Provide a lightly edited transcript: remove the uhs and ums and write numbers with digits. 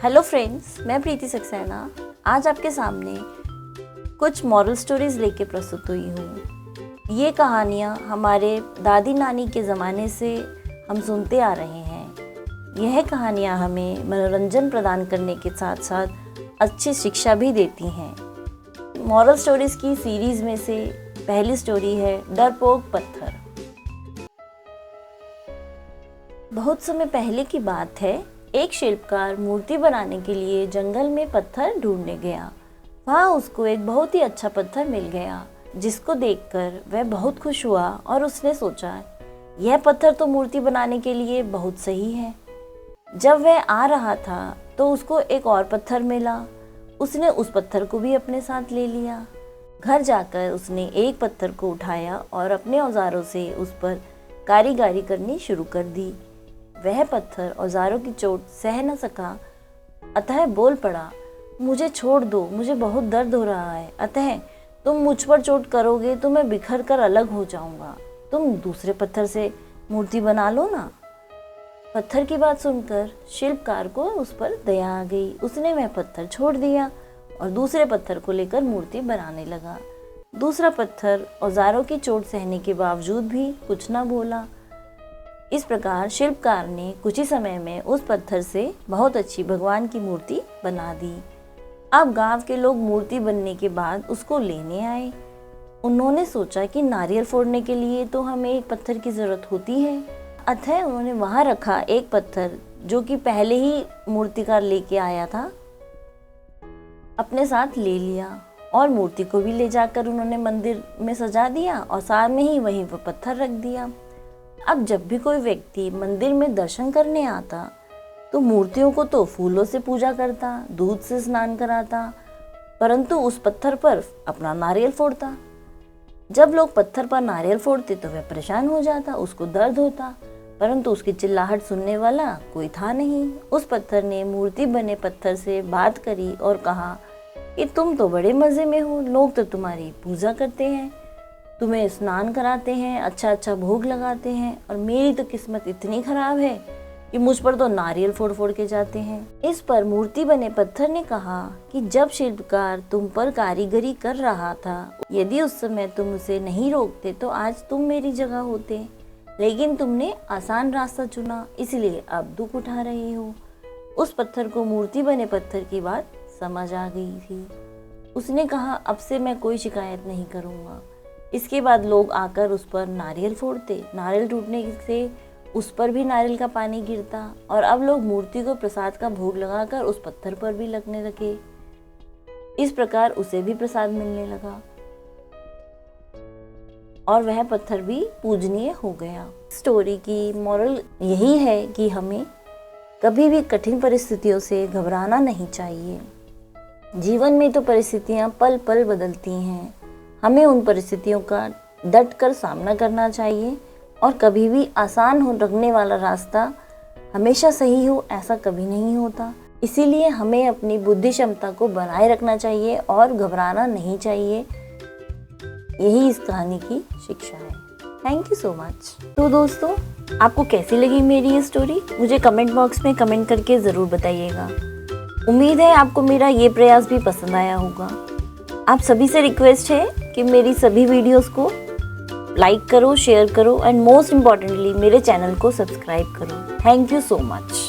Hello friends, मैं प्रीति सक्सेना आज आपके सामने कुछ मॉरल स्टोरीज लेके प्रस्तुत हुई हूँ। ये कहानियाँ हमारे दादी नानी के ज़माने से हम सुनते आ रहे हैं। यह कहानियाँ हमें मनोरंजन प्रदान करने के साथ साथ अच्छी शिक्षा भी देती हैं। मॉरल स्टोरीज की सीरीज़ में से पहली स्टोरी है डरपोक पत्थर। बहुत समय पहले की बात है। एक शिल्पकार मूर्ति बनाने के लिए जंगल में पत्थर ढूंढने गया। वहाँ उसको एक बहुत ही अच्छा पत्थर मिल गया, जिसको देखकर वह बहुत खुश हुआ और उसने सोचा यह पत्थर तो मूर्ति बनाने के लिए बहुत सही है। जब वह आ रहा था तो उसको एक और पत्थर मिला। उसने उस पत्थर को भी अपने साथ ले लिया। घर जाकर उसने एक पत्थर को उठाया और अपने औजारों से उस पर कारीगरी करनी शुरू कर दी। वह पत्थर औजारों की चोट सह न सका, अतः बोल पड़ा, मुझे छोड़ दो, मुझे बहुत दर्द हो रहा है। अतः तुम मुझ पर चोट करोगे तो मैं बिखर कर अलग हो जाऊंगा। तुम दूसरे पत्थर से मूर्ति बना लो ना। पत्थर की बात सुनकर शिल्पकार को उस पर दया आ गई। उसने वह पत्थर छोड़ दिया और दूसरे पत्थर को लेकर मूर्ति बनाने लगा। दूसरा पत्थर औजारों की चोट सहने के बावजूद भी कुछ न बोला। इस प्रकार शिल्पकार ने कुछ ही समय में उस पत्थर से बहुत अच्छी भगवान की मूर्ति बना दी। अब गांव के लोग मूर्ति बनने के बाद उसको लेने आए। उन्होंने सोचा कि नारियल फोड़ने के लिए तो हमें एक पत्थर की जरूरत होती है। अतः उन्होंने वहां रखा एक पत्थर जो कि पहले ही मूर्तिकार लेके आया था, अपने साथ ले लिया और मूर्ति को भी ले जाकर उन्होंने मंदिर में सजा दिया और सामने ही वहीं पर पत्थर रख दिया। अब जब भी कोई व्यक्ति मंदिर में दर्शन करने आता तो मूर्तियों को तो फूलों से पूजा करता, दूध से स्नान कराता, परंतु उस पत्थर पर अपना नारियल फोड़ता। जब लोग पत्थर पर नारियल फोड़ते तो वह परेशान हो जाता, उसको दर्द होता, परंतु उसकी चिल्लाहट सुनने वाला कोई था नहीं। उस पत्थर ने मूर्ति बने पत्थर से बात करी और कहा कि तुम तो बड़े मजे में हो, लोग तो तुम्हारी पूजा करते हैं, तुम्हें स्नान कराते हैं, अच्छा अच्छा भोग लगाते हैं, और मेरी तो किस्मत इतनी खराब है कि मुझ पर तो नारियल फोड़ फोड़ के जाते हैं। इस पर मूर्ति बने पत्थर ने कहा कि जब शिल्पकार तुम पर कारीगरी कर रहा था, यदि उस समय तुम उसे नहीं रोकते तो आज तुम मेरी जगह होते, लेकिन तुमने आसान रास्ता चुना, इसलिए अब दुख उठा रहे हो। उस पत्थर को मूर्ति बने पत्थर की बात समझ आ गई थी। उसने कहा, अब से मैं कोई शिकायत नहीं करूँगा। इसके बाद लोग आकर उस पर नारियल फोड़ते, नारियल टूटने से उस पर भी नारियल का पानी गिरता और अब लोग मूर्ति को प्रसाद का भोग लगाकर उस पत्थर पर भी लगने लगे। इस प्रकार उसे भी प्रसाद मिलने लगा और वह पत्थर भी पूजनीय हो गया। स्टोरी की मॉरल यही है कि हमें कभी भी कठिन परिस्थितियों से घबराना नहीं चाहिए। जीवन में तो परिस्थितियां पल पल बदलती हैं, हमें उन परिस्थितियों का डट कर सामना करना चाहिए और कभी भी आसान हो लगने वाला रास्ता हमेशा सही हो ऐसा कभी नहीं होता। इसीलिए हमें अपनी बुद्धि क्षमता को बनाए रखना चाहिए और घबराना नहीं चाहिए। यही इस कहानी की शिक्षा है। Thank you so much. तो दोस्तों, आपको कैसी लगी मेरी ये स्टोरी? मुझे कमेंट बॉक्स में कमेंट करके ज़रूर बताइएगा। उम्मीद है आपको मेरा ये प्रयास भी पसंद आया होगा। आप सभी से रिक्वेस्ट है कि मेरी सभी वीडियोस को लाइक करो, शेयर करो एंड मोस्ट इम्पॉर्टेंटली मेरे चैनल को सब्सक्राइब करो। Thank you so much.